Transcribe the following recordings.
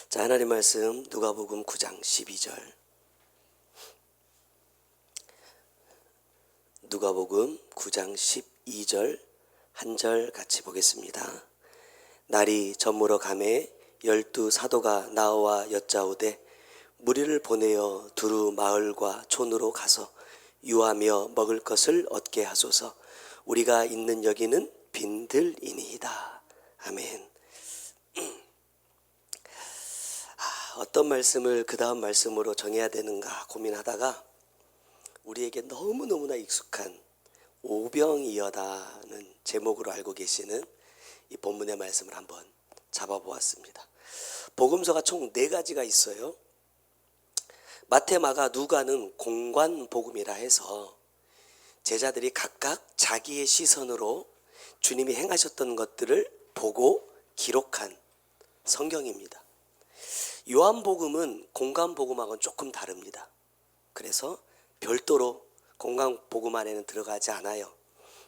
자, 하나님 말씀 누가복음 9장 12절. 누가복음 9장 12절 한 절 같이 보겠습니다. 날이 저물어 가매 12 사도가 나와 여짜오되 무리를 보내어 두루 마을과 촌으로 가서 유하며 먹을 것을 얻게 하소서. 우리가 있는 여기는 빈들이니이다. 아멘. 어떤 말씀을 그 다음 말씀으로 정해야 되는가 고민하다가 우리에게 너무너무나 익숙한 오병이어다는 제목으로 알고 계시는 이 본문의 말씀을 한번 잡아보았습니다. 복음서가 총 4가지가 있어요. 마태, 마가, 누가는 공관 복음이라 해서 제자들이 각각 자기의 시선으로 주님이 행하셨던 것들을 보고 기록한 성경입니다. 요한복음은 공관복음하고는 조금 다릅니다. 그래서 별도로 공관복음 안에는 들어가지 않아요.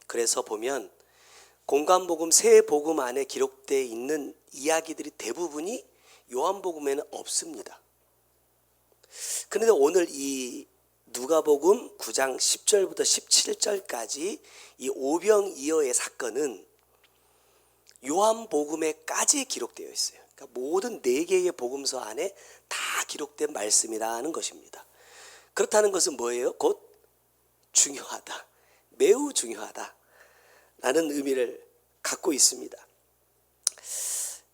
그래서 보면 공관복음 3복음 안에 기록되어 있는 이야기들이 대부분이 요한복음에는 없습니다. 그런데 오늘 이 누가복음 9장 10절부터 17절까지 이 오병이어의 사건은 요한복음에까지 기록되어 있어요. 그러니까 모든 4개의 복음서 안에 다 기록된 말씀이라는 것입니다. 그렇다는 것은 뭐예요? 곧 중요하다, 매우 중요하다 라는 의미를 갖고 있습니다.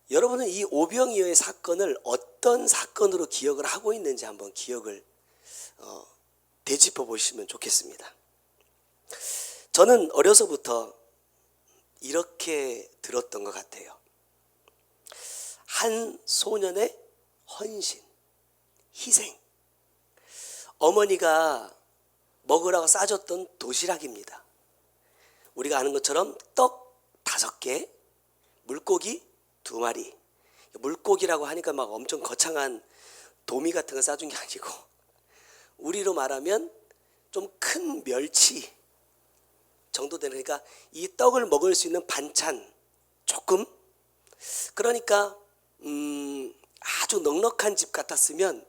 여러분은 이 오병이어의 사건을 어떤 사건으로 기억을 하고 있는지 한번 기억을 되짚어 보시면 좋겠습니다. 저는 어려서부터 이렇게 들었던 것 같아요. 한 소년의 헌신, 희생. 어머니가 먹으라고 싸줬던 도시락입니다. 우리가 아는 것처럼 떡 5개, 물고기 2마리. 물고기라고 하니까 막 엄청 거창한 도미 같은 거 싸준 게 아니고 우리로 말하면 좀 큰 멸치 정도 되는, 그러니까 이 떡을 먹을 수 있는 반찬 조금. 그러니까 아주 넉넉한 집 같았으면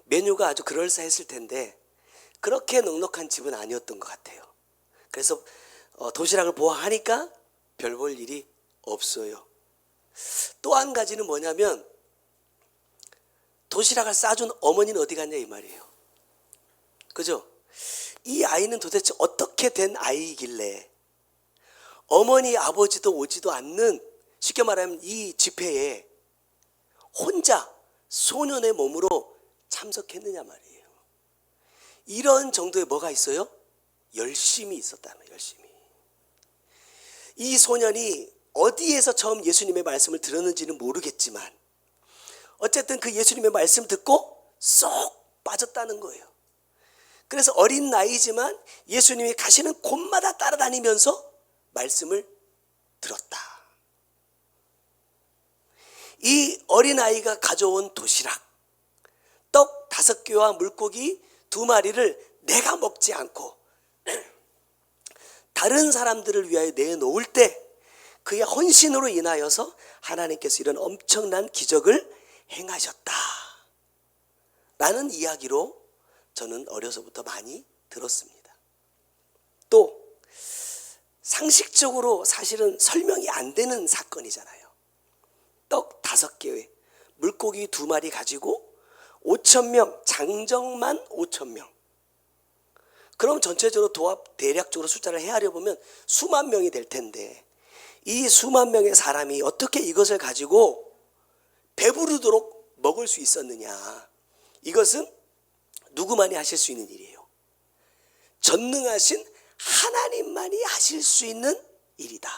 메뉴가 아주 그럴싸했을 텐데 그렇게 넉넉한 집은 아니었던 것 같아요. 그래서 도시락을 보아하니까 별 볼 일이 없어요. 또 한 가지는 뭐냐면 도시락을 싸준 어머니는 어디 갔냐 이 말이에요. 그죠? 이 아이는 도대체 어떻게 된 아이이길래 어머니 아버지도 오지도 않는, 쉽게 말하면 이 집회에 혼자 소년의 몸으로 참석했느냐 말이에요. 이런 정도의 뭐가 있어요? 열심이 있었다는 거예요. 열심이. 이 소년이 어디에서 처음 예수님의 말씀을 들었는지는 모르겠지만 어쨌든 그 예수님의 말씀 듣고 쏙 빠졌다는 거예요. 그래서 어린 나이지만 예수님이 가시는 곳마다 따라다니면서 말씀을 들었다. 이 어린아이가 가져온 도시락, 떡 5개와 물고기 2마리를 내가 먹지 않고 다른 사람들을 위하여 내놓을 때 그의 헌신으로 인하여서 하나님께서 이런 엄청난 기적을 행하셨다 라는 이야기로 저는 어려서부터 많이 들었습니다. 또 상식적으로 사실은 설명이 안 되는 사건이잖아요. 떡 5개, 물고기 2마리 가지고 5,000명, 장정만 5,000명. 그럼 전체적으로 대략적으로 숫자를 헤아려 보면 수만 명이 될 텐데 이 수만 명의 사람이 어떻게 이것을 가지고 배부르도록 먹을 수 있었느냐. 이것은 누구만이 하실 수 있는 일이에요. 전능하신 하나님만이 하실 수 있는 일이다.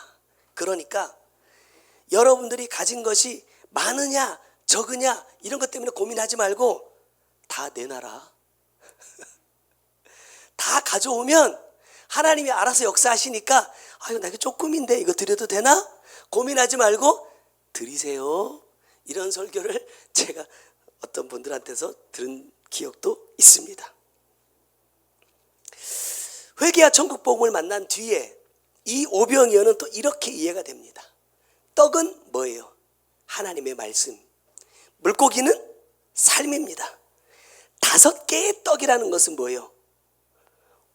그러니까 여러분들이 가진 것이 많으냐 적으냐 이런 것 때문에 고민하지 말고 다 내놔라. 다 가져오면 하나님이 알아서 역사하시니까 아유 나 이거 조금인데 이거 드려도 되나? 고민하지 말고 드리세요. 이런 설교를 제가 어떤 분들한테서 들은 기억도 있습니다. 회개와 천국복음을 만난 뒤에 이 오병이어는 또 이렇게 이해가 됩니다. 떡은 뭐예요? 하나님의 말씀. 물고기는 삶입니다. 5개의 떡이라는 것은 뭐예요?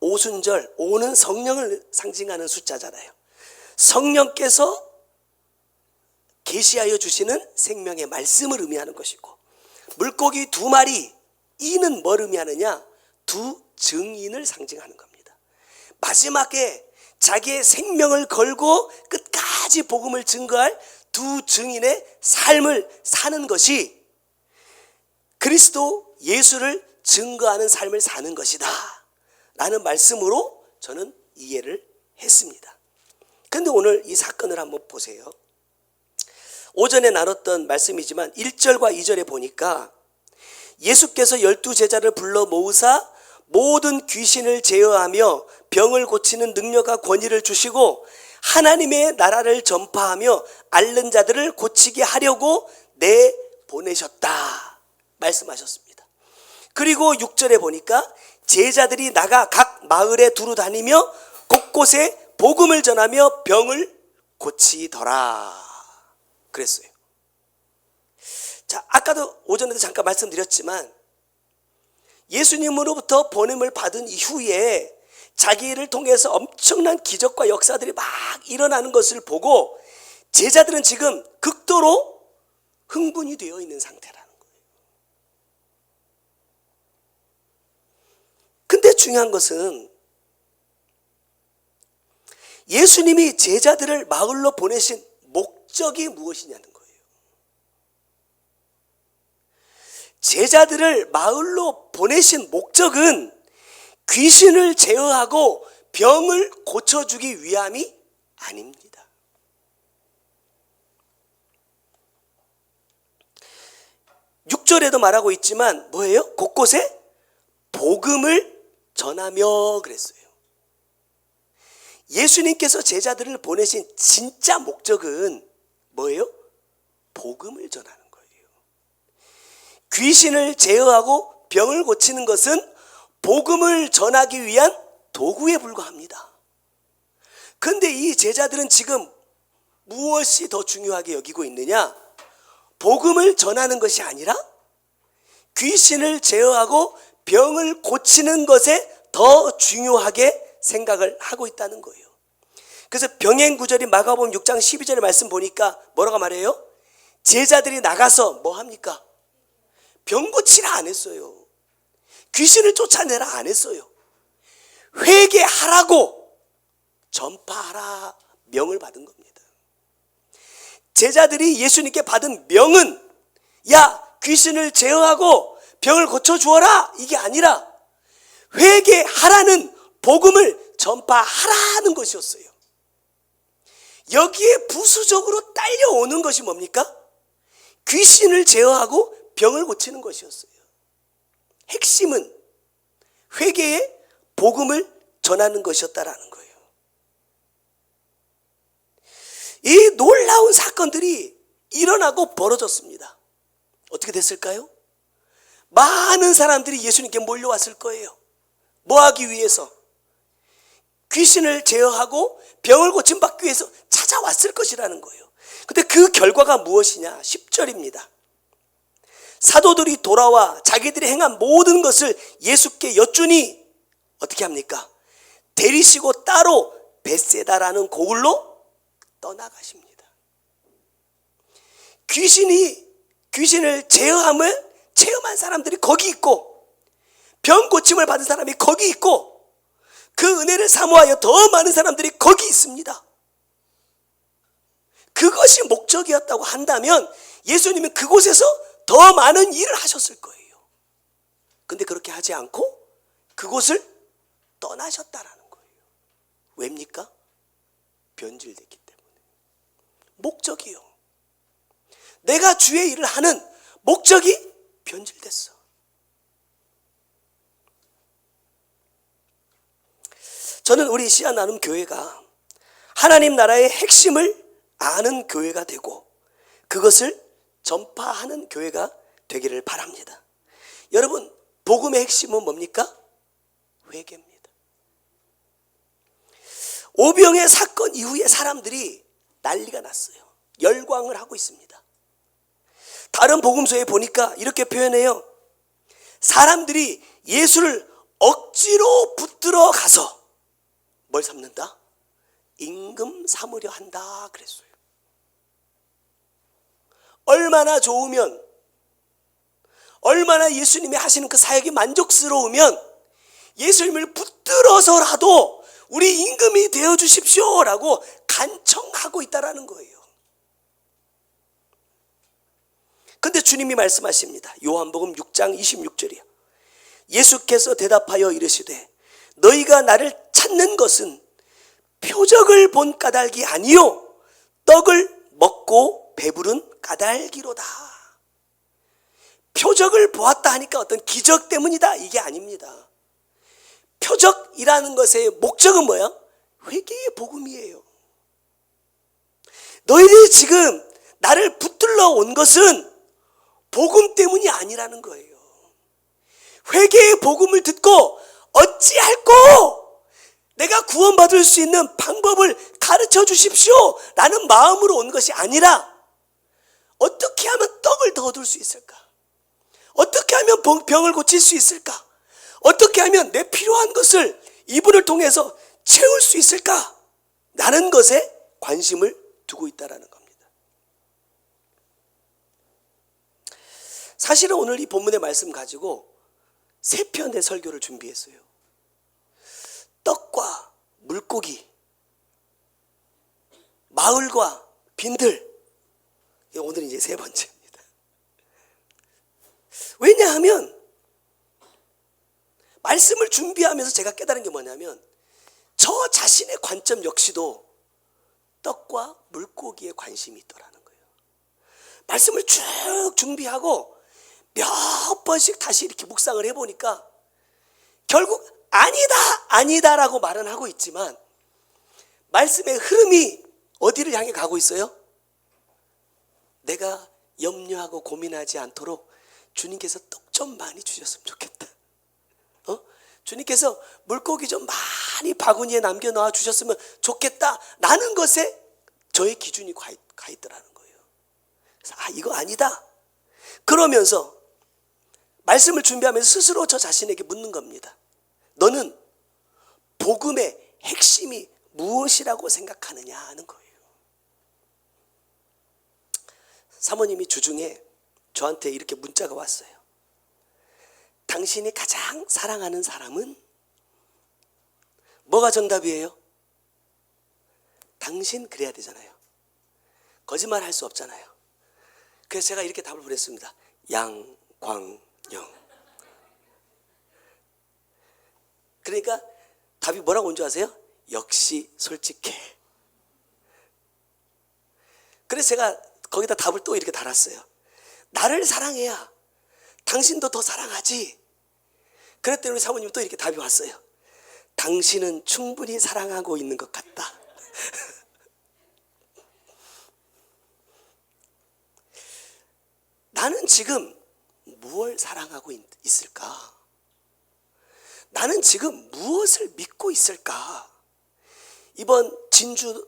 오순절, 오는 성령을 상징하는 숫자잖아요. 성령께서 계시하여 주시는 생명의 말씀을 의미하는 것이고, 물고기 2마리, 이는 뭘 의미하느냐? 2 증인을 상징하는 겁니다. 마지막에 자기의 생명을 걸고 끝까지 복음을 증거할 2 증인의 삶을 사는 것이 그리스도 예수를 증거하는 삶을 사는 것이다 라는 말씀으로 저는 이해를 했습니다. 그런데 오늘 이 사건을 한번 보세요. 오전에 나눴던 말씀이지만 1절과 2절에 보니까 예수께서 12제자를 불러 모으사 모든 귀신을 제어하며 병을 고치는 능력과 권위를 주시고 하나님의 나라를 전파하며 앓는 자들을 고치게 하려고 내보내셨다 말씀하셨습니다. 그리고 6절에 보니까 제자들이 나가 각 마을에 두루 다니며 곳곳에 복음을 전하며 병을 고치더라 그랬어요. 자, 아까도 오전에도 잠깐 말씀드렸지만 예수님으로부터 보냄을 받은 이후에 자기를 통해서 엄청난 기적과 역사들이 막 일어나는 것을 보고 제자들은 지금 극도로 흥분이 되어 있는 상태라는 거예요. 근데 중요한 것은 예수님이 제자들을 마을로 보내신 목적이 무엇이냐는 거예요. 제자들을 마을로 보내신 목적은 귀신을 제어하고 병을 고쳐주기 위함이 아닙니다. (6절에도) 말하고 있지만 뭐예요? 곳곳에 복음을 전하며 그랬어요. 예수님께서 제자들을 보내신 진짜 목적은 뭐예요? 복음을 전하는 거예요. 귀신을 제어하고 병을 고치는 것은 복음을 전하기 위한 도구에 불과합니다. 그런데 이 제자들은 지금 무엇이 더 중요하게 여기고 있느냐? 복음을 전하는 것이 아니라 귀신을 제어하고 병을 고치는 것에 더 중요하게 생각을 하고 있다는 거예요. 그래서 병행 구절인 마가복음 6장 12절의 말씀 보니까 뭐라고 말해요? 제자들이 나가서 뭐 합니까? 병 고치라 안 했어요. 귀신을 쫓아내라 안 했어요. 회개하라고 전파하라 명을 받은 겁니다. 제자들이 예수님께 받은 명은 야 귀신을 제어하고 병을 고쳐주어라 이게 아니라 회개하라는 복음을 전파하라는 것이었어요. 여기에 부수적으로 딸려오는 것이 뭡니까? 귀신을 제어하고 병을 고치는 것이었어요. 핵심은 회개의 복음을 전하는 것이었다라는 거예요. 이 놀라운 사건들이 일어나고 벌어졌습니다. 어떻게 됐을까요? 많은 사람들이 예수님께 몰려왔을 거예요. 뭐 하기 위해서? 귀신을 제어하고 병을 고침받기 위해서 찾아왔을 것이라는 거예요. 근데 그 결과가 무엇이냐? 10절입니다. 사도들이 돌아와 자기들이 행한 모든 것을 예수께 여쭈니 어떻게 합니까? 데리시고 따로 벳세다라는 고을로 떠나가십니다. 귀신을 체험한 사람들이 거기 있고 병 고침을 받은 사람이 거기 있고 그 은혜를 사모하여 더 많은 사람들이 거기 있습니다. 그것이 목적이었다고 한다면 예수님은 그곳에서 더 많은 일을 하셨을 거예요. 근데 그렇게 하지 않고 그곳을 떠나셨다라는 거예요. 왜입니까? 변질됐기 때문에. 목적이요. 내가 주의 일을 하는 목적이 변질됐어. 저는 우리 씨앗 나눔 교회가 하나님 나라의 핵심을 아는 교회가 되고 그것을 전파하는 교회가 되기를 바랍니다. 여러분, 복음의 핵심은 뭡니까? 회개입니다. 오병의 사건 이후에 사람들이 난리가 났어요. 열광을 하고 있습니다. 다른 복음서에 보니까 이렇게 표현해요. 사람들이 예수를 억지로 붙들어 가서 뭘 삼는다? 임금 삼으려 한다 그랬어요. 얼마나 좋으면, 얼마나 예수님이 하시는 그 사역이 만족스러우면 예수님을 붙들어서라도 우리 임금이 되어 주십시오라고 간청하고 있다라는 거예요. 근데 주님이 말씀하십니다. 요한복음 6장 26절이요. 예수께서 대답하여 이르시되 너희가 나를 찾는 것은 표적을 본 까닭이 아니요 떡을 먹고 배부른 까닭이로다. 표적을 보았다 하니까 어떤 기적 때문이다 이게 아닙니다. 표적이라는 것의 목적은 뭐야? 회개의 복음이에요. 너희들이 지금 나를 붙들러 온 것은 복음 때문이 아니라는 거예요. 회개의 복음을 듣고 어찌할꼬 내가 구원받을 수 있는 방법을 가르쳐 주십시오 라는 마음으로 온 것이 아니라 어떻게 하면 떡을 더 얻을 수 있을까? 어떻게 하면 병을 고칠 수 있을까? 어떻게 하면 내 필요한 것을 이분을 통해서 채울 수 있을까? 라는 것에 관심을 두고 있다는 겁니다. 사실은 오늘 이 본문의 말씀 가지고 3편의 설교를 준비했어요. 떡과 물고기, 마을과 빈들. 오늘은 이제 3번째입니다. 왜냐하면 말씀을 준비하면서 제가 깨달은 게 뭐냐면 저 자신의 관점 역시도 떡과 물고기에 관심이 있더라는 거예요. 말씀을 쭉 준비하고 몇 번씩 다시 이렇게 묵상을 해보니까 결국 아니다라고 말은 하고 있지만 말씀의 흐름이 어디를 향해 가고 있어요? 내가 염려하고 고민하지 않도록 주님께서 떡 좀 많이 주셨으면 좋겠다. 주님께서 물고기 좀 많이 바구니에 남겨놓아 주셨으면 좋겠다 라는 것에 저의 기준이 가 있더라는 거예요. 그래서 이거 아니다. 그러면서 말씀을 준비하면서 스스로 저 자신에게 묻는 겁니다. 너는 복음의 핵심이 무엇이라고 생각하느냐 하는 거예요. 사모님이 주중에 저한테 이렇게 문자가 왔어요. 당신이 가장 사랑하는 사람은? 뭐가 정답이에요? 당신 그래야 되잖아요. 거짓말 할 수 없잖아요. 그래서 제가 이렇게 답을 보냈습니다. 양광영. 그러니까 답이 뭐라고 온 줄 아세요? 역시 솔직해. 그래서 제가 거기다 답을 또 이렇게 달았어요. 나를 사랑해야 당신도 더 사랑하지. 그랬더니 우리 사모님이 또 이렇게 답이 왔어요. 당신은 충분히 사랑하고 있는 것 같다. 나는 지금 무엇을 사랑하고 있을까? 나는 지금 무엇을 믿고 있을까? 이번 진주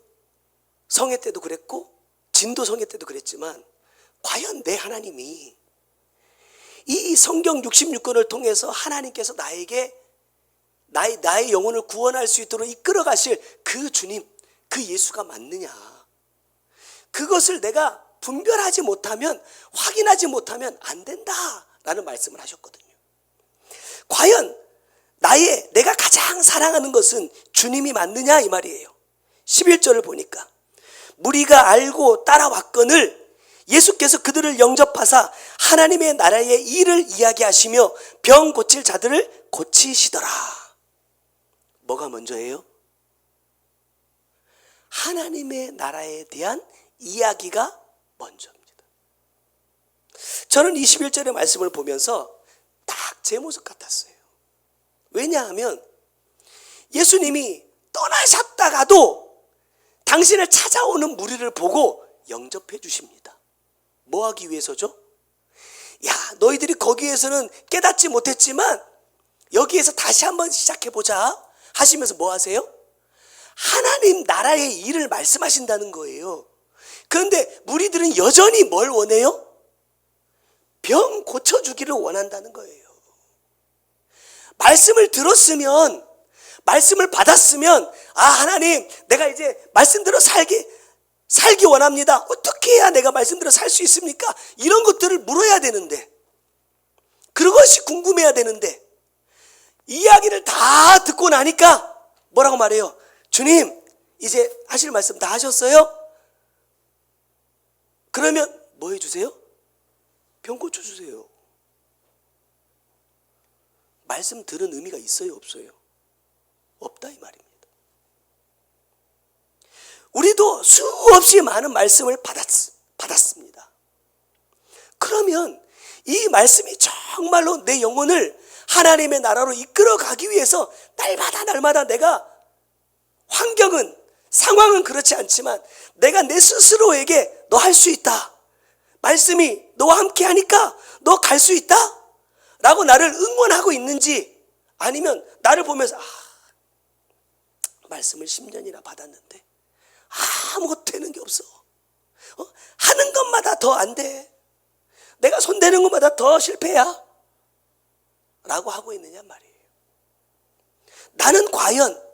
성회 때도 그랬고 진도 성회 때도 그랬지만 과연 내 하나님이 이 성경 66권을 통해서 하나님께서 나에게 나의 영혼을 구원할 수 있도록 이끌어 가실 그 주님, 그 예수가 맞느냐? 그것을 내가 분별하지 못하면, 확인하지 못하면 안 된다라는 말씀을 하셨거든요. 과연 내가 가장 사랑하는 것은 주님이 맞느냐 이 말이에요. 11절을 보니까 무리가 알고 따라왔거늘 예수께서 그들을 영접하사 하나님의 나라의 일을 이야기하시며 병 고칠 자들을 고치시더라. 뭐가 먼저예요? 하나님의 나라에 대한 이야기가 먼저입니다. 저는 21절의 말씀을 보면서 딱 제 모습 같았어요. 왜냐하면 예수님이 떠나셨다가도 당신을 찾아오는 무리를 보고 영접해 주십니다. 뭐 하기 위해서죠? 야, 너희들이 거기에서는 깨닫지 못했지만 여기에서 다시 한번 시작해보자 하시면서 뭐 하세요? 하나님 나라의 일을 말씀하신다는 거예요. 그런데 무리들은 여전히 뭘 원해요? 병 고쳐주기를 원한다는 거예요. 말씀을 들었으면, 말씀을 받았으면, 아, 하나님, 내가 이제 말씀대로 살기 원합니다. 어떻게 해야 내가 말씀대로 살 수 있습니까? 이런 것들을 물어야 되는데, 그것이 궁금해야 되는데, 이야기를 다 듣고 나니까 뭐라고 말해요? 주님, 이제 하실 말씀 다 하셨어요? 그러면 뭐 해주세요? 병 고쳐주세요. 말씀 들은 의미가 있어요, 없어요? 없다 이 말입니다. 우리도 수없이 많은 말씀을 받았습니다. 그러면 이 말씀이 정말로 내 영혼을 하나님의 나라로 이끌어가기 위해서 날마다 내가 상황은 그렇지 않지만 내가 내 스스로에게 너 할 수 있다, 말씀이 너와 함께 하니까 너 갈 수 있다 라고 나를 응원하고 있는지, 아니면 나를 보면서 말씀을 10년이나 받았는데 아무것도 되는 게 없어, 하는 것마다 더 안 돼, 내가 손대는 것마다 더 실패야 라고 하고 있느냐 말이에요. 나는 과연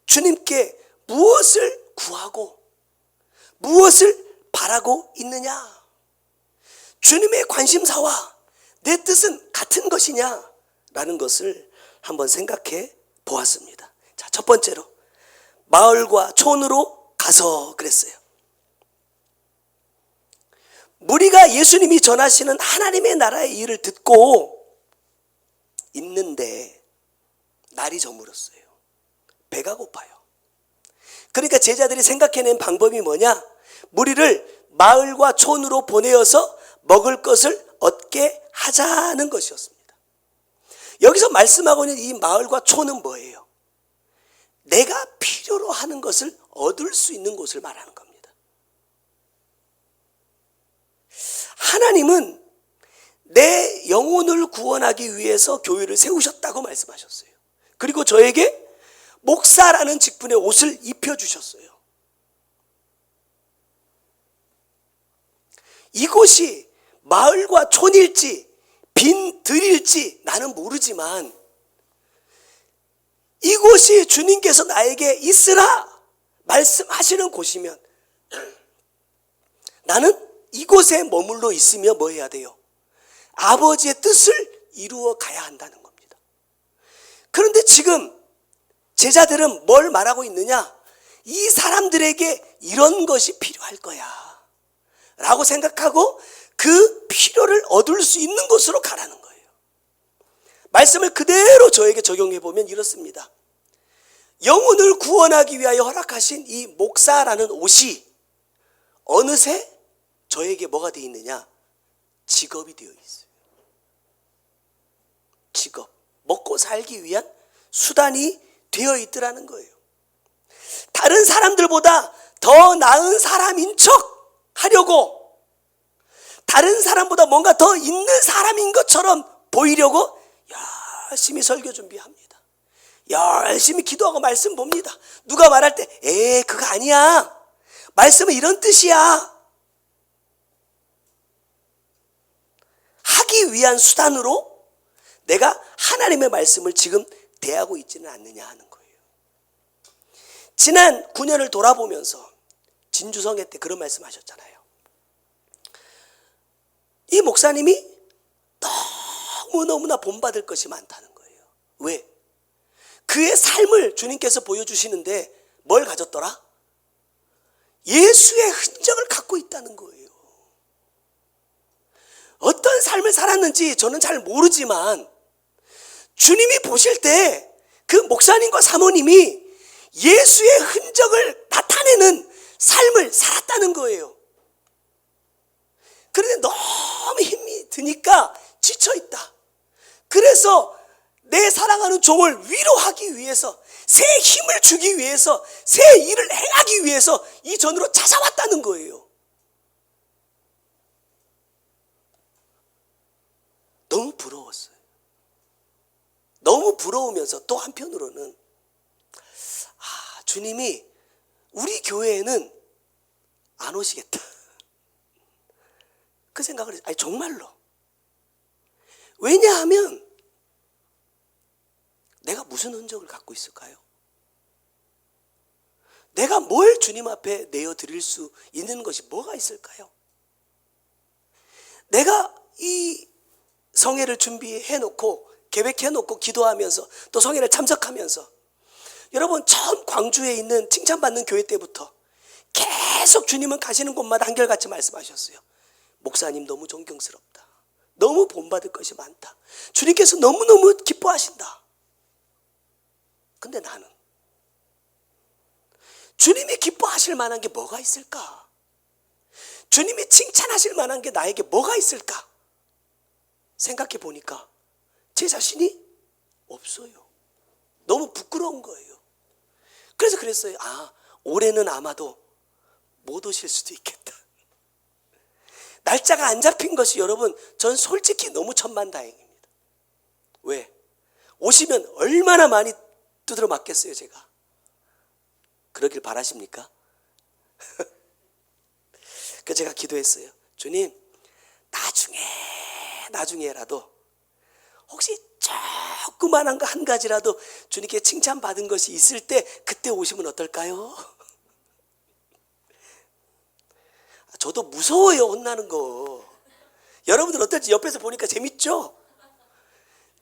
주님께 무엇을 구하고 무엇을 바라고 있느냐? 주님의 관심사와 내 뜻은 같은 것이냐? 라는 것을 한번 생각해 보았습니다. 자, 첫 번째로 마을과 촌으로 가서 그랬어요. 무리가 예수님이 전하시는 하나님의 나라의 일을 듣고 있는데 날이 저물었어요. 배가 고파요. 그러니까 제자들이 생각해낸 방법이 뭐냐? 무리를 마을과 촌으로 보내어서 먹을 것을 얻게 하자는 것이었습니다. 여기서 말씀하고 있는 이 마을과 촌은 뭐예요? 내가 필요로 하는 것을 얻을 수 있는 곳을 말하는 겁니다. 하나님은 내 영혼을 구원하기 위해서 교회를 세우셨다고 말씀하셨어요. 그리고 저에게 목사라는 직분의 옷을 입혀주셨어요. 이곳이 마을과 촌일지 빈 들일지 나는 모르지만 이곳이 주님께서 나에게 있으라 말씀하시는 곳이면 나는 이곳에 머물러 있으며 뭐 해야 돼요? 아버지의 뜻을 이루어 가야 한다는 겁니다. 그런데 지금 제자들은 뭘 말하고 있느냐? 이 사람들에게 이런 것이 필요할 거야 라고 생각하고 그 필요를 얻을 수 있는 곳으로 가라는 거예요. 말씀을 그대로 저에게 적용해 보면 이렇습니다. 영혼을 구원하기 위하여 허락하신 이 목사라는 옷이 어느새 저에게 뭐가 되어 있느냐? 직업이 되어 있어요. 직업, 먹고 살기 위한 수단이 되어 있더라는 거예요. 다른 사람들보다 더 나은 사람인 척 하려고, 다른 사람보다 뭔가 더 있는 사람인 것처럼 보이려고 열심히 설교 준비합니다. 열심히 기도하고 말씀 봅니다. 누가 말할 때 그거 아니야, 말씀은 이런 뜻이야 하기 위한 수단으로 내가 하나님의 말씀을 지금 대하고 있지는 않느냐 하는 거예요. 지난 9년을 돌아보면서 진주성회 때 그런 말씀 하셨잖아요. 이 목사님이 너무나 본받을 것이 많다는 거예요. 왜? 그의 삶을 주님께서 보여주시는데 뭘 가졌더라? 예수의 흔적을 갖고 있다는 거예요. 어떤 삶을 살았는지 저는 잘 모르지만 주님이 보실 때 그 목사님과 사모님이 예수의 흔적을 나타내는 삶을 살았다는 거예요. 그런데 너무 힘이 드니까 지쳐있다. 그래서 내 사랑하는 종을 위로하기 위해서, 새 힘을 주기 위해서, 새 일을 행하기 위해서 이 전으로 찾아왔다는 거예요. 너무 부러웠어요. 너무 부러우면서 또 한편으로는 주님이 우리 교회에는 안 오시겠다. 그 생각을 했어요. 아니 정말로. 왜냐하면 내가 무슨 흔적을 갖고 있을까요? 내가 뭘 주님 앞에 내어드릴 수 있는 것이 뭐가 있을까요? 내가 이 성회를 준비해놓고 계획해놓고 기도하면서 또 성회를 참석하면서 여러분 처음 광주에 있는 칭찬받는 교회 때부터 계속 주님은 가시는 곳마다 한결같이 말씀하셨어요. 목사님 너무 존경스럽다. 너무 본받을 것이 많다. 주님께서 너무너무 기뻐하신다. 근데 나는 주님이 기뻐하실 만한 게 뭐가 있을까? 주님이 칭찬하실 만한 게 나에게 뭐가 있을까? 생각해 보니까 제 자신이 없어요. 너무 부끄러운 거예요. 그래서 그랬어요. 올해는 아마도 못 오실 수도 있겠다. 날짜가 안 잡힌 것이 여러분 전 솔직히 너무 천만다행입니다. 왜? 오시면 얼마나 많이 두드려 맞겠어요 제가. 그러길 바라십니까? 그래서 제가 기도했어요. 주님 나중에라도 혹시 조그만한 거 한 가지라도 주님께 칭찬받은 것이 있을 때 그때 오시면 어떨까요? 저도 무서워요 혼나는 거. 여러분들 어떨지 옆에서 보니까 재밌죠?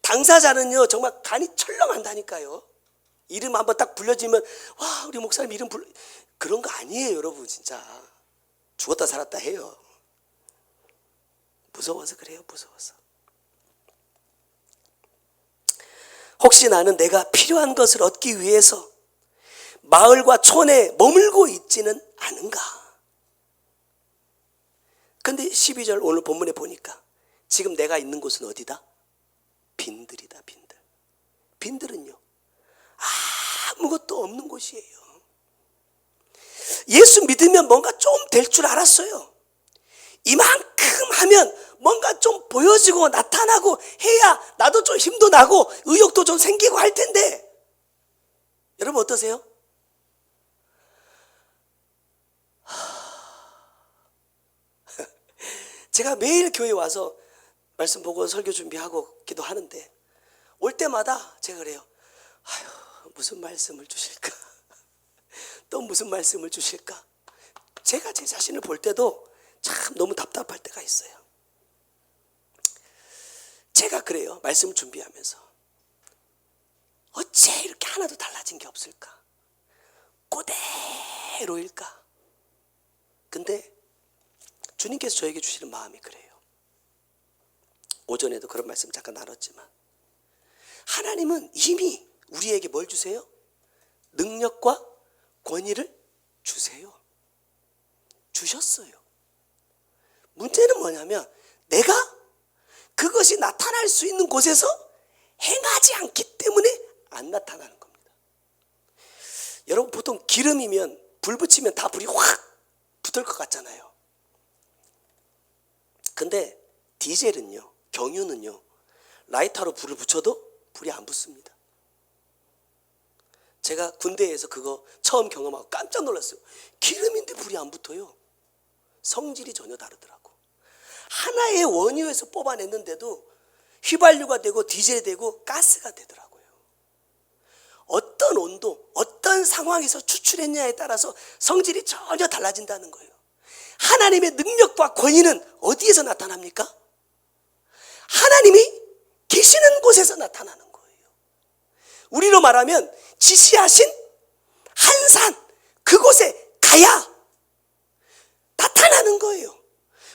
당사자는요 정말 간이 철렁한다니까요. 이름 한번 딱 불려지면 와 우리 목사님 이름 불러 그런 거 아니에요 여러분. 진짜 죽었다 살았다 해요. 무서워서 그래요. 무서워서. 혹시 나는 내가 필요한 것을 얻기 위해서 마을과 촌에 머물고 있지는 않은가? 근데 12절 오늘 본문에 보니까 지금 내가 있는 곳은 어디다? 빈들이다. 빈들. 빈들은요 아무것도 없는 곳이에요. 예수 믿으면 뭔가 좀 될 줄 알았어요. 이만큼 하면 뭔가 좀 보여지고 나타나고 해야 나도 좀 힘도 나고 의욕도 좀 생기고 할 텐데 여러분 어떠세요? 제가 매일 교회 와서 말씀 보고 설교 준비하고 기도하는데 올 때마다 제가 그래요. 무슨 말씀을 주실까? 또 무슨 말씀을 주실까? 제가 제 자신을 볼 때도 참 너무 답답할 때가 있어요. 제가 그래요. 말씀 준비하면서 어째 이렇게 하나도 달라진 게 없을까? 그대로일까? 근데 주님께서 저에게 주시는 마음이 그래요. 오전에도 그런 말씀 잠깐 나눴지만 하나님은 이미 우리에게 뭘 주세요? 능력과 권위를 주세요. 주셨어요. 문제는 뭐냐면 내가 그것이 나타날 수 있는 곳에서 행하지 않기 때문에 안 나타나는 겁니다. 여러분 보통 기름이면 불 붙이면 다 불이 확 붙을 것 같잖아요. 근데 디젤은요, 경유는요, 라이터로 불을 붙여도 불이 안 붙습니다. 제가 군대에서 그거 처음 경험하고 깜짝 놀랐어요. 기름인데 불이 안 붙어요. 성질이 전혀 다르더라고. 하나의 원유에서 뽑아냈는데도 휘발유가 되고 디젤이 되고 가스가 되더라고요. 어떤 온도, 어떤 상황에서 추출했냐에 따라서 성질이 전혀 달라진다는 거예요. 하나님의 능력과 권위는 어디에서 나타납니까? 하나님이 계시는 곳에서 나타나는 거예요. 우리로 말하면 지시하신 한 산, 그곳에 가야 나타나는 거예요.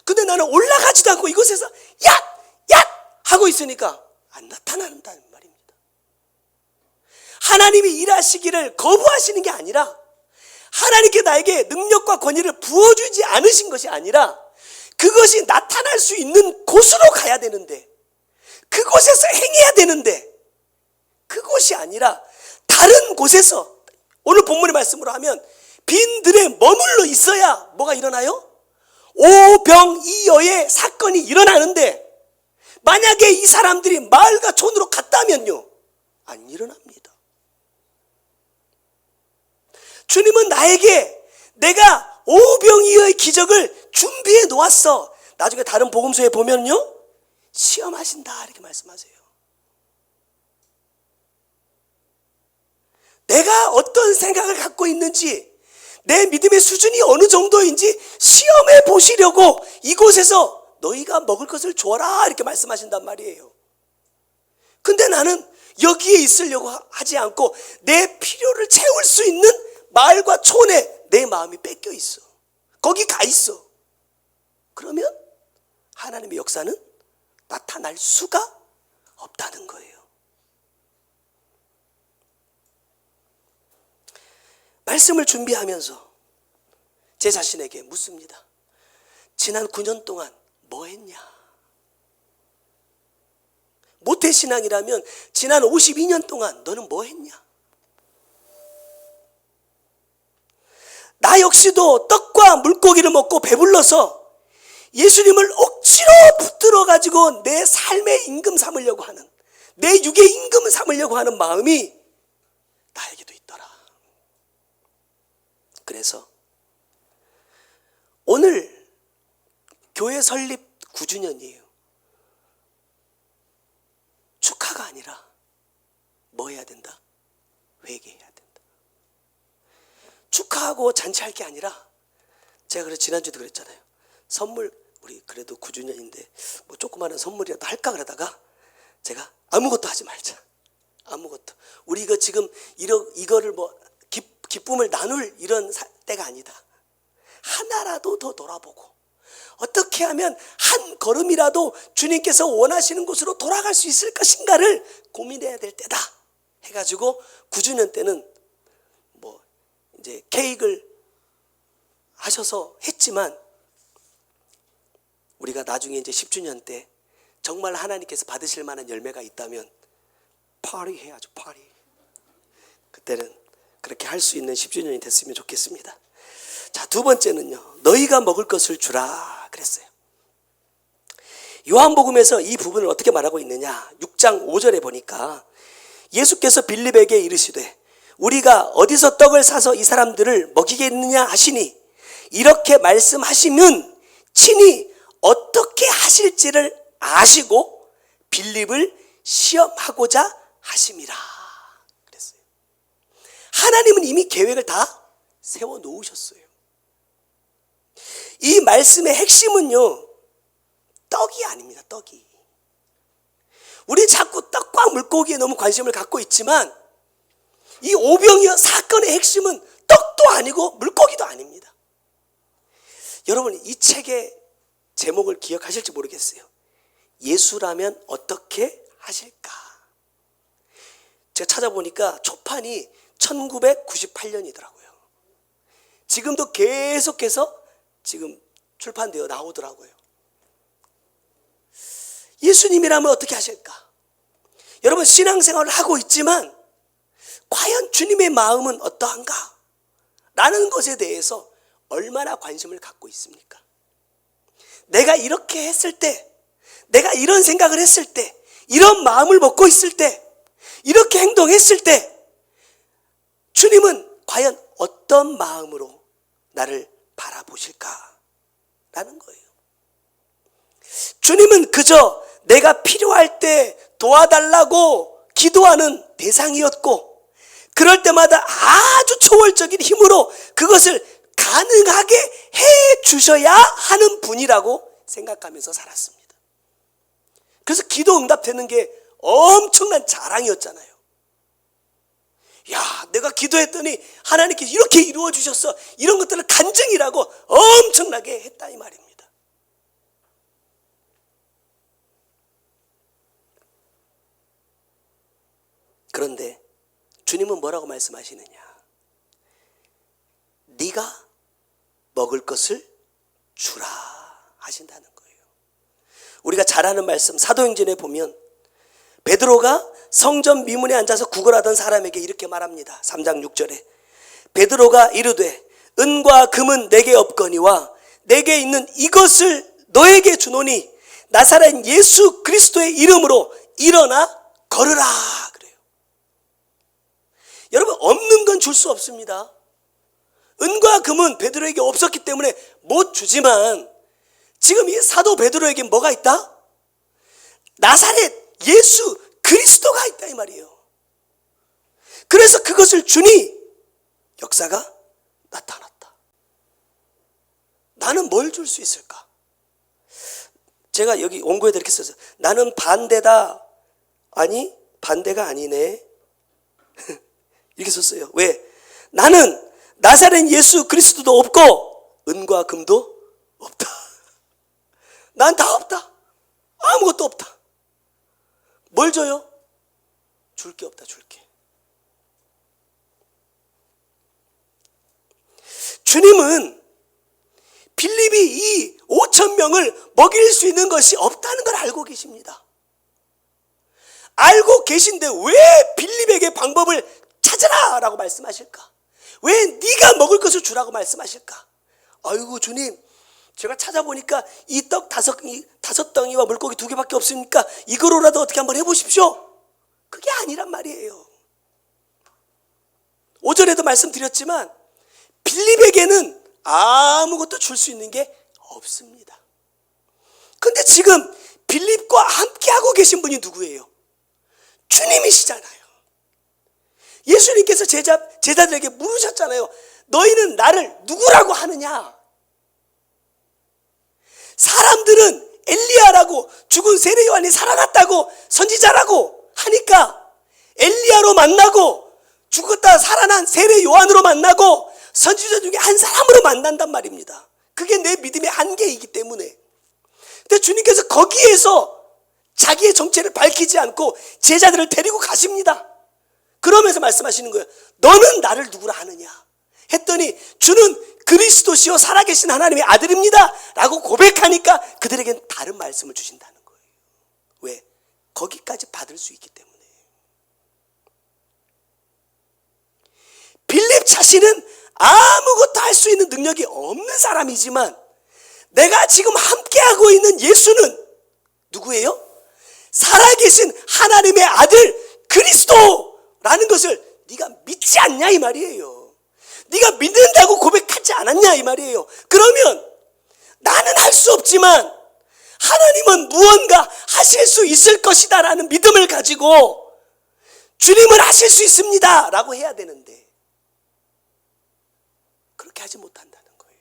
근데 나는 올라가지도 않고 이곳에서 얏! 하고 있으니까 안 나타난다는 말입니다. 하나님이 일하시기를 거부하시는 게 아니라 하나님께 나에게 능력과 권위를 부어주지 않으신 것이 아니라 그것이 나타날 수 있는 곳으로 가야 되는데 그곳에서 행해야 되는데 그곳이 아니라 다른 곳에서 오늘 본문의 말씀으로 하면 빈들에 머물러 있어야 뭐가 일어나요? 오병이어의 사건이 일어나는데 만약에 이 사람들이 마을과 촌으로 갔다면요 안 일어납니다. 주님은 나에게 내가 오병이어의 기적을 준비해 놓았어. 나중에 다른 복음서에 보면요, 시험하신다 이렇게 말씀하세요. 내가 어떤 생각을 갖고 있는지, 내 믿음의 수준이 어느 정도인지 시험해 보시려고 이곳에서 너희가 먹을 것을 줘라 이렇게 말씀하신단 말이에요. 근데 나는 여기에 있으려고 하지 않고 내 필요를 채울 수 있는 마을과 촌에 내 마음이 뺏겨 있어. 거기 가 있어. 그러면 하나님의 역사는 나타날 수가 없다는 거예요. 말씀을 준비하면서 제 자신에게 묻습니다. 지난 9년 동안 뭐 했냐? 모태신앙이라면 지난 52년 동안 너는 뭐 했냐? 나 역시도 떡과 물고기를 먹고 배불러서 예수님을 억지로 붙들어 가지고 내 삶의 임금 삼으려고 하는, 내 육의 임금을 삼으려고 하는 마음이 나에게도 있더라. 그래서 오늘 교회 설립 9주년이에요. 축하가 아니라 뭐 해야 된다? 회개해야 된다. 축하하고 잔치할 게 아니라, 제가 그래서 지난주에도 그랬잖아요. 선물, 우리 그래도 9주년인데 뭐 조그마한 선물이라도 할까 그러다가 제가 아무것도 하지 말자. 아무것도. 우리 이거 지금 이거를 뭐 기쁨을 나눌 이런 때가 아니다. 하나라도 더 돌아보고 어떻게 하면 한 걸음이라도 주님께서 원하시는 곳으로 돌아갈 수 있을 것인가를 고민해야 될 때다 해가지고 9주년 때는 뭐 이제 케이크를 하셔서 했지만, 우리가 나중에 이제 10주년 때 정말 하나님께서 받으실 만한 열매가 있다면 파리 해야죠. 파리. 그때는 그렇게 할 수 있는 10주년이 됐으면 좋겠습니다. 자, 두 번째는요, 너희가 먹을 것을 주라 그랬어요. 요한복음에서 이 부분을 어떻게 말하고 있느냐, 6장 5절에 보니까 예수께서 빌립에게 이르시되 우리가 어디서 떡을 사서 이 사람들을 먹이겠느냐 하시니, 이렇게 말씀하시면 친히 어떻게 하실지를 아시고 빌립을 시험하고자 하심이라 그랬어요. 하나님은 이미 계획을 다 세워 놓으셨어요. 이 말씀의 핵심은요, 떡이 아닙니다. 떡이. 우리 자꾸 떡과 물고기에 너무 관심을 갖고 있지만, 이 오병이어 사건의 핵심은 떡도 아니고 물고기도 아닙니다. 여러분, 이 책의 제목을 기억하실지 모르겠어요. 예수라면 어떻게 하실까? 제가 찾아보니까 초판이 1998년이더라고요. 지금도 계속해서 지금 출판되어 나오더라고요. 예수님이라면 어떻게 하실까? 여러분, 신앙생활을 하고 있지만 과연 주님의 마음은 어떠한가? 라는 것에 대해서 얼마나 관심을 갖고 있습니까? 내가 이렇게 했을 때, 내가 이런 생각을 했을 때, 이런 마음을 먹고 있을 때, 이렇게 행동했을 때 주님은 과연 어떤 마음으로 나를 바라보실까? 라는 거예요. 주님은 그저 내가 필요할 때 도와달라고 기도하는 대상이었고, 그럴 때마다 아주 초월적인 힘으로 그것을 가능하게 해 주셔야 하는 분이라고 생각하면서 살았습니다. 그래서 기도 응답되는 게 엄청난 자랑이었잖아요. 야, 내가 기도했더니 하나님께서 이렇게 이루어 주셨어. 이런 것들을 간증이라고 엄청나게 했다 이 말입니다. 그런데 주님은 뭐라고 말씀하시느냐? 네가 먹을 것을 주라 하신다는 거예요. 우리가 잘 아는 말씀 사도행전에 보면 베드로가 성전 미문에 앉아서 구걸하던 사람에게 이렇게 말합니다. 3장 6절에 베드로가 이르되 은과 금은 내게 없거니와 내게 있는 이것을 너에게 주노니 나사렛 예수 그리스도의 이름으로 일어나 걸으라 그래요. 여러분, 없는 건 줄 수 없습니다. 은과 금은 베드로에게 없었기 때문에 못 주지만 지금 이 사도 베드로에게 뭐가 있다? 나사렛 예수 그리스도가 있다 이 말이에요. 그래서 그것을 주니 역사가 나타났다. 나는 뭘 줄 수 있을까? 제가 여기 원고에다 이렇게 썼어요. 나는 반대다. 아니 반대가 아니네. 이렇게 썼어요. 왜? 나는 나사렛 예수 그리스도도 없고 은과 금도 없다. 난 다 없다. 아무것도 없다. 뭘 줘요? 줄 게 없다. 줄 게. 주님은 빌립이 이 5천 명을 먹일 수 있는 것이 없다는 걸 알고 계십니다. 알고 계신데 왜 빌립에게 방법을 찾으라 라고 말씀하실까? 왜 네가 먹을 것을 주라고 말씀하실까? 아이고 주님, 제가 찾아보니까 이 떡 다섯 덩이와 물고기 2개밖에 없으니까 이거로라도 어떻게 한번 해보십시오. 그게 아니란 말이에요. 오전에도 말씀드렸지만 빌립에게는 아무것도 줄 수 있는 게 없습니다. 근데 지금 빌립과 함께하고 계신 분이 누구예요? 주님이시잖아요. 예수님께서 제자들에게 물으셨잖아요. 너희는 나를 누구라고 하느냐? 사람들은 엘리야라고, 죽은 세례 요한이 살아났다고 선지자라고 하니까 엘리야로 만나고 죽었다 살아난 세례 요한으로 만나고 선지자 중에 한 사람으로 만난단 말입니다. 그게 내 믿음의 한계이기 때문에. 근데 주님께서 거기에서 자기의 정체를 밝히지 않고 제자들을 데리고 가십니다. 그러면서 말씀하시는 거예요. 너는 나를 누구라 하느냐 했더니 주는 그리스도시요 살아계신 하나님의 아들입니다 라고 고백하니까 그들에겐 다른 말씀을 주신다는 거예요. 왜? 거기까지 받을 수 있기 때문에. 빌립 자신은 아무것도 할 수 있는 능력이 없는 사람이지만 내가 지금 함께하고 있는 예수는 누구예요? 살아계신 하나님의 아들 그리스도라는 것을 네가 믿지 않냐 이 말이에요. 네가 믿는다고 고백하지 않았냐 이 말이에요. 그러면 나는 할 수 없지만 하나님은 무언가 하실 수 있을 것이다 라는 믿음을 가지고 주님은 하실 수 있습니다 라고 해야 되는데 그렇게 하지 못한다는 거예요.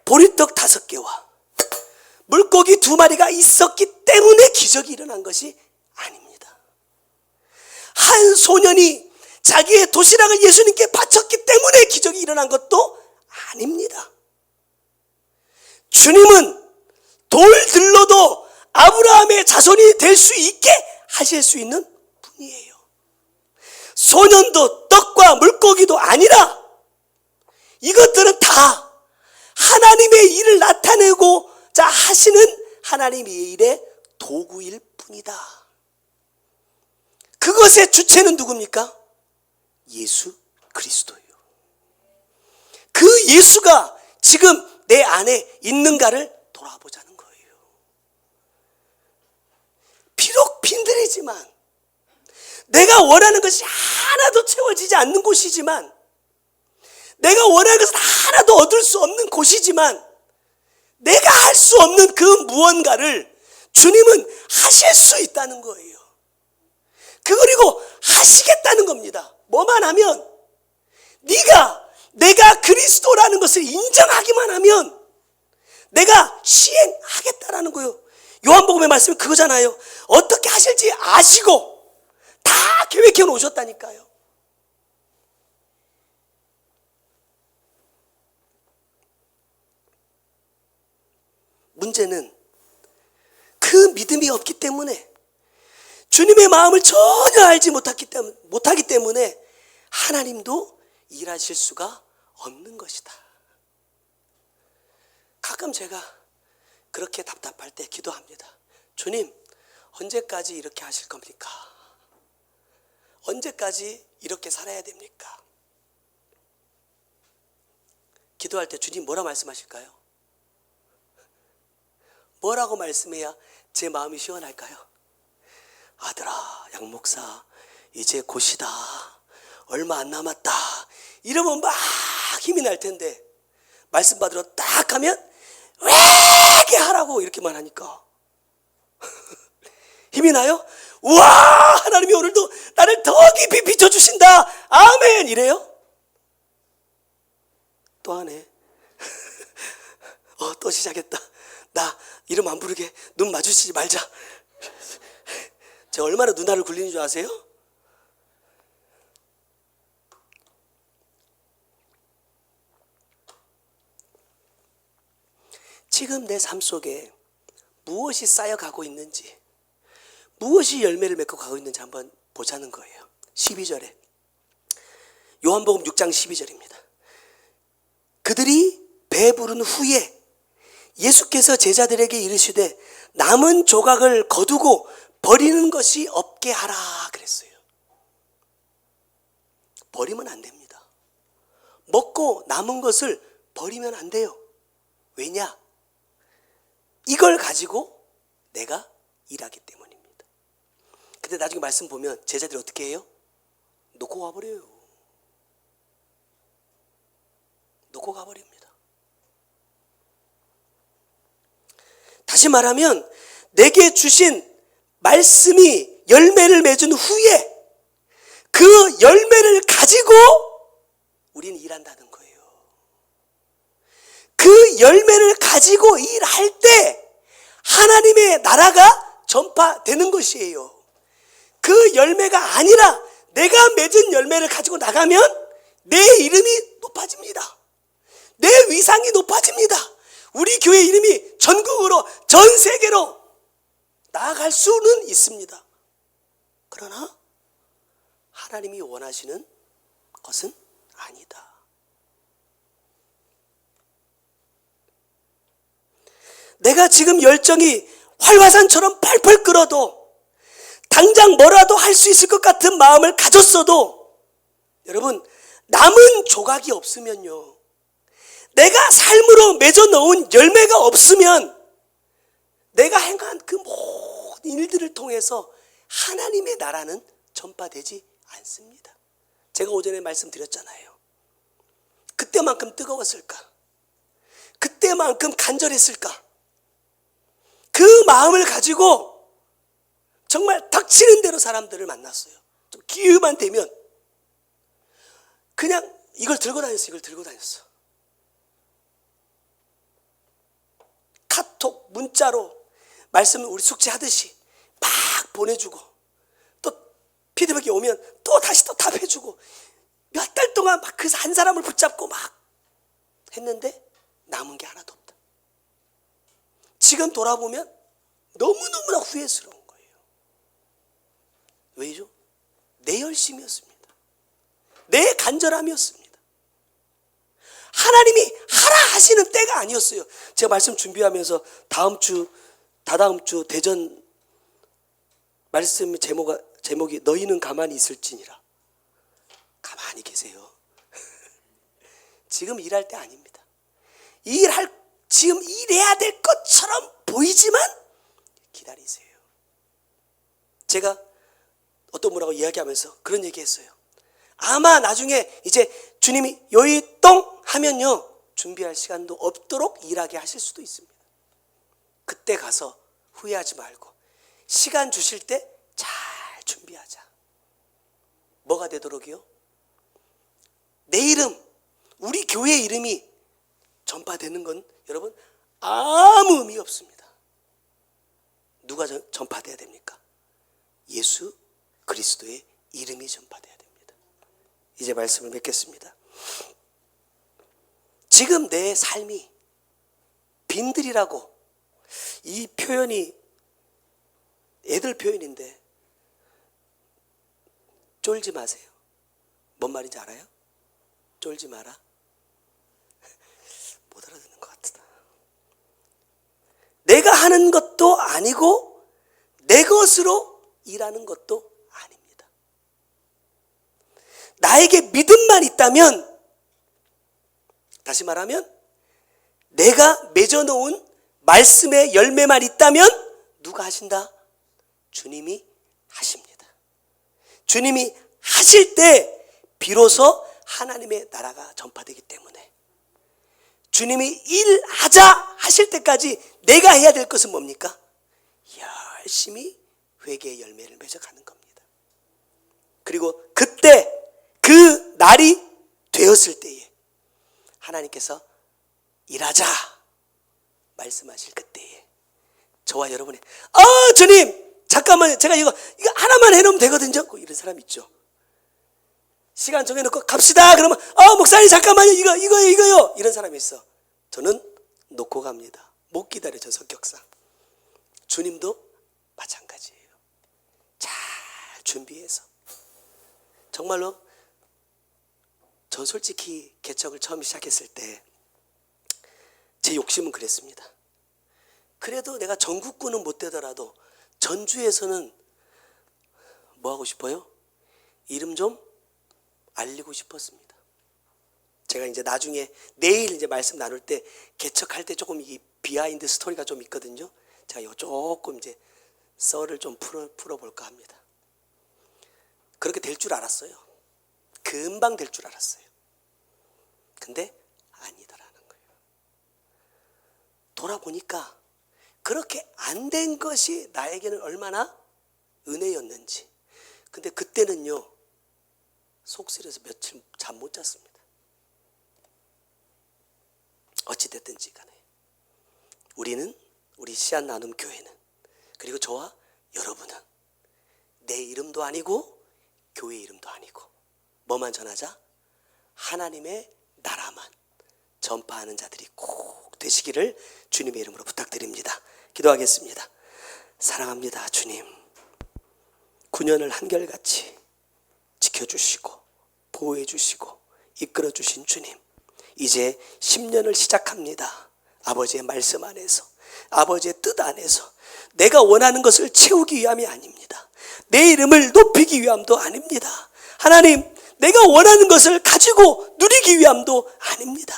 보리떡 5개와 물고기 2마리가 있었기 때문에 기적이 일어난 것이 아닙니다. 한 소년이 자기의 도시락을 예수님께 바쳤기 때문에 기적이 일어난 것도 아닙니다. 주님은 돌들로도 아브라함의 자손이 될 수 있게 하실 수 있는 분이에요. 소년도 떡과 물고기도 아니라 이것들은 다 하나님의 일을 나타내고자 하시는 하나님의 일의 도구일 뿐이다. 그것의 주체는 누굽니까? 예수 그리스도예요. 그 예수가 지금 내 안에 있는가를 돌아보자는 거예요. 비록 빈들이지만 내가 원하는 것이 하나도 채워지지 않는 곳이지만 내가 원하는 것을 하나도 얻을 수 없는 곳이지만 내가 할 수 없는 그 무언가를 주님은 하실 수 있다는 거예요. 그리고 하시겠다는 겁니다. 뭐만 하면 내가 그리스도라는 것을 인정하기만 하면 내가 시행하겠다라는 거예요. 요한복음의 말씀이 그거잖아요. 어떻게 하실지 아시고 다 계획해 놓으셨다니까요. 문제는 그 믿음이 없기 때문에 주님의 마음을 전혀 알지 못하기 때문에 하나님도 일하실 수가 없는 것이다. 가끔 제가 그렇게 답답할 때 기도합니다. 주님, 언제까지 이렇게 하실 겁니까? 언제까지 이렇게 살아야 됩니까? 기도할 때 주님 뭐라 말씀하실까요? 뭐라고 말씀해야 제 마음이 시원할까요? 아들아, 양 목사, 이제 곧이다. 얼마 안 남았다. 이러면 막 힘이 날 텐데 말씀 받으러 딱 하면 왜 하라고 이렇게만 하니까 힘이 나요? 우와, 하나님이 오늘도 나를 더 깊이 비춰주신다, 아멘, 이래요? 또 하네. 또 시작했다. 나 이름 안 부르게, 눈 마주치지 말자. 제가 얼마나 누나를 굴리는 줄 아세요? 지금 내 삶 속에 무엇이 쌓여가고 있는지, 무엇이 열매를 맺고 가고 있는지 한번 보자는 거예요. 12절에 요한복음 6장 12절입니다. 그들이 배부른 후에 예수께서 제자들에게 이르시되 남은 조각을 거두고 버리는 것이 없게 하라 그랬어요. 버리면 안 됩니다. 먹고 남은 것을 버리면 안 돼요. 왜냐? 이걸 가지고 내가 일하기 때문입니다. 근데 나중에 말씀 보면 제자들이 어떻게 해요? 놓고 가버려요. 놓고 가버립니다. 다시 말하면 내게 주신 말씀이 열매를 맺은 후에 그 열매를 가지고 우리는 일한다는 거예요. 그 열매를 가지고 일할 때 하나님의 나라가 전파되는 것이에요. 그 열매가 아니라 내가 맺은 열매를 가지고 나가면 내 이름이 높아집니다. 내 위상이 높아집니다. 우리 교회 이름이 전국으로, 전 세계로 나아갈 수는 있습니다. 그러나 하나님이 원하시는 것은 아니다. 내가 지금 열정이 활화산처럼 펄펄 끓어도 당장 뭐라도 할 수 있을 것 같은 마음을 가졌어도 여러분, 남은 조각이 없으면요, 내가 삶으로 맺어 놓은 열매가 없으면 내가 행한 그 모든 일들을 통해서 하나님의 나라는 전파되지 않습니다. 제가 오전에 말씀드렸잖아요. 그때만큼 뜨거웠을까? 그때만큼 간절했을까? 그 마음을 가지고 정말 닥치는 대로 사람들을 만났어요. 좀 기회만 되면 그냥 이걸 들고 다녔어. 카톡, 문자로 말씀을 우리 숙제하듯이 막 보내주고 또 피드백이 오면 또 다시 또 답해주고 몇 달 동안 막 그 한 사람을 붙잡고 막 했는데 남은 게 하나도 없다. 지금 돌아보면 너무너무나 후회스러운 거예요. 왜죠? 내 열심이었습니다. 내 간절함이었습니다. 하나님이 하라 하시는 때가 아니었어요. 제가 말씀 준비하면서 다다음 주 대전 말씀 제목이 너희는 가만히 있을지니라. 가만히 계세요. 지금 일할 때 아닙니다. 지금 일해야 될 것처럼 보이지만 기다리세요. 제가 어떤 분하고 이야기하면서 그런 얘기했어요. 아마 나중에 이제 주님이 요이똥 하면요, 준비할 시간도 없도록 일하게 하실 수도 있습니다. 그때 가서 후회하지 말고 시간 주실 때 잘 준비하자. 뭐가 되도록이요? 내 이름, 우리 교회 이름이 전파되는 건 여러분 아무 의미 없습니다. 누가 전파돼야 됩니까? 예수 그리스도의 이름이 전파돼야 됩니다. 이제 말씀을 맺겠습니다. 지금 내 삶이 빈들이라고, 이 표현이 애들 표현인데 쫄지 마세요. 뭔 말인지 알아요? 쫄지 마라. 못 알아듣는 것 같다. 내가 하는 것도 아니고 내 것으로 일하는 것도 아닙니다. 나에게 믿음만 있다면, 다시 말하면 내가 맺어놓은 말씀의 열매만 있다면 누가 하신다? 주님이 하십니다. 주님이 하실 때 비로소 하나님의 나라가 전파되기 때문에 주님이 일하자 하실 때까지 내가 해야 될 것은 뭡니까? 열심히 회개의 열매를 맺어가는 겁니다. 그리고 그때 그 날이 되었을 때에 하나님께서 일하자 말씀하실 그때에 저와 여러분이 주님 잠깐만요, 제가 이거 하나만 해놓으면 되거든요. 이런 사람 있죠. 시간 정해놓고 갑시다 그러면 목사님 잠깐만요, 이거요 이런 사람이 있어. 저는 놓고 갑니다. 못 기다려. 저 성격상. 주님도 마찬가지예요. 잘 준비해서. 정말로 저 솔직히 개척을 처음 시작했을 때 제 욕심은 그랬습니다. 그래도 내가 전국구는 못 되더라도 전주에서는 뭐 하고 싶어요? 이름 좀 알리고 싶었습니다. 제가 이제 나중에 내일 이제 말씀 나눌 때 개척할 때 조금 이 비하인드 스토리가 좀 있거든요. 제가 이거 조금 이제 썰을 좀 풀어볼까 합니다. 그렇게 될 줄 알았어요. 금방 될 줄 알았어요. 근데 아니더라는 거예요. 돌아보니까 그렇게 안 된 것이 나에게는 얼마나 은혜였는지. 근데 그때는요, 속쓰려서 며칠 잠 못 잤습니다. 어찌됐든지 간에 우리 씨앗 나눔 교회는, 그리고 저와 여러분은 내 이름도 아니고 교회 이름도 아니고 뭐만 전하자? 하나님의 나라만 전파하는 자들이 꼭 되시기를 주님의 이름으로 부탁드립니다. 기도하겠습니다. 사랑합니다 주님. 9년을 한결같이 지켜주시고 보호해 주시고 이끌어 주신 주님, 이제 10년을 시작합니다. 아버지의 말씀 안에서, 아버지의 뜻 안에서 내가 원하는 것을 채우기 위함이 아닙니다. 내 이름을 높이기 위함도 아닙니다. 하나님, 내가 원하는 것을 가지고 누리기 위함도 아닙니다.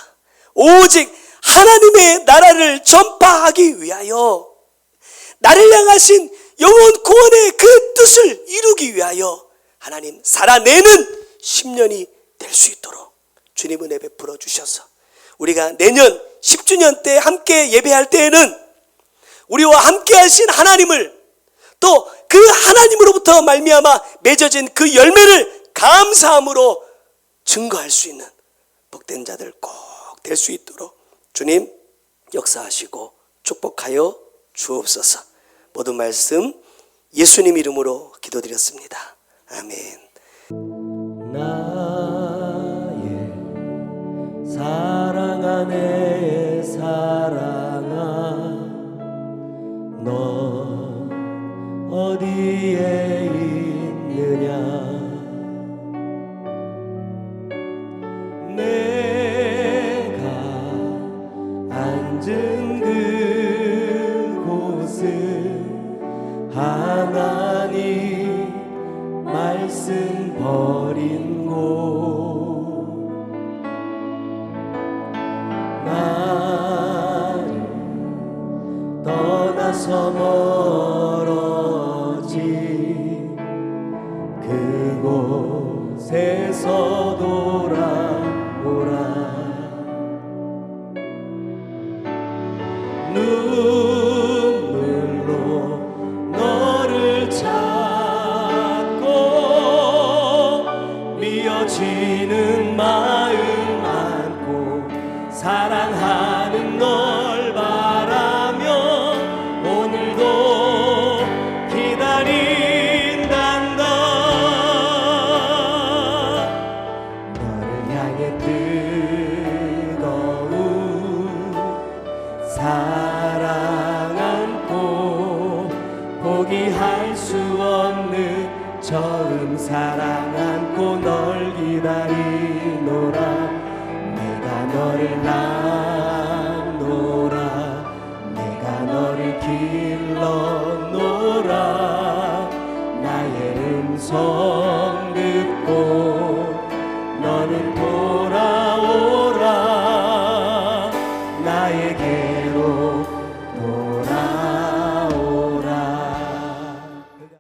오직 하나님의 나라를 전파하기 위하여, 나를 향하신 영원 구원의 그 뜻을 이루기 위하여 하나님 살아내는 10년이 될 수 있도록 주님 은혜 베풀어 주셔서 우리가 내년 10주년 때 함께 예배할 때에는 우리와 함께 하신 하나님을, 또 그 하나님으로부터 말미암아 맺어진 그 열매를 감사함으로 증거할 수 있는 복된 자들 꼭 될 수 있도록 주님 역사하시고 축복하여 주옵소서. 모든 말씀 예수님 이름으로 기도드렸습니다. 아멘. 나의 사랑아, 내 사랑아, 너 어디에 있느냐? 내가 앉은 그곳은 하나님 말씀 버린 곳, 나를 떠나서 멀어진 그곳에서 돌아오라. 눈물로 너를 찾고 미어지는 마음 안고 사랑하는 널 바라며 오늘도 기다린단다. 너를 향해 뜨거운 사랑 안고 포기할 수 없는 처음 사랑 안고 널 기다리노라. 내가 너를